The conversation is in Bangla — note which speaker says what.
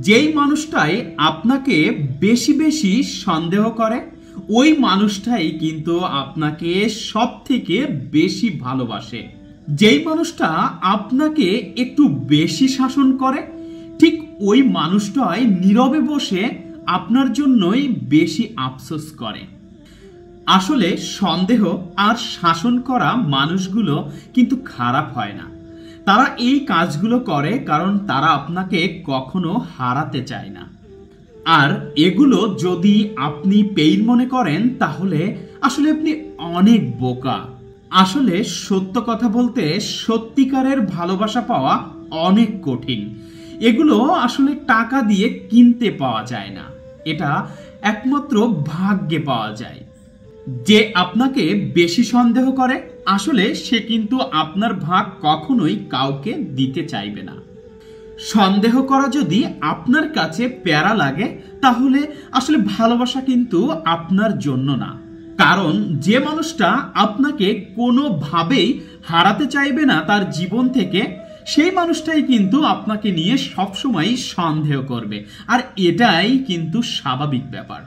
Speaker 1: যেই মানুষটাই আপনাকে বেশি বেশি সন্দেহ করে ওই মানুষটাই কিন্তু আপনাকে সব থেকে বেশি ভালোবাসে। যেই মানুষটা আপনাকে একটু বেশি শাসন করে ঠিক ওই মানুষটাই নীরবে বসে আপনার জন্যই বেশি আফসোস করে। আসলে সন্দেহ আর শাসন করা মানুষগুলো কিন্তু খারাপ হয় না, তারা এই কাজগুলো করে কারণ তারা আপনাকে কখনো হারাতে চায় না। আর এগুলো যদি আপনি পেইন মনে করেন তাহলে আসলে আপনি অনেক বোকা। আসলে সত্য কথা বলতে সত্যিকারের ভালোবাসা পাওয়া অনেক কঠিন। এগুলো আসলে টাকা দিয়ে কিনতে পাওয়া যায় না, এটা একমাত্র ভাগ্যে পাওয়া যায়। যে আপনাকে বেশি সন্দেহ করে আসলে সে কিন্তু আপনার ভাগ কখনোই কাউকে দিতে চাইবে না। সন্দেহ করা যদি আপনার কাছে প্যারা লাগে তাহলে আসলে ভালোবাসা কিন্তু আপনার জন্য না। কারণ যে মানুষটা আপনাকে কোনোভাবেই হারাতে চাইবে না তার জীবন থেকে, সেই মানুষটাই কিন্তু আপনাকে নিয়ে সবসময় সন্দেহ করবে। আর এটাই কিন্তু স্বাভাবিক ব্যাপার।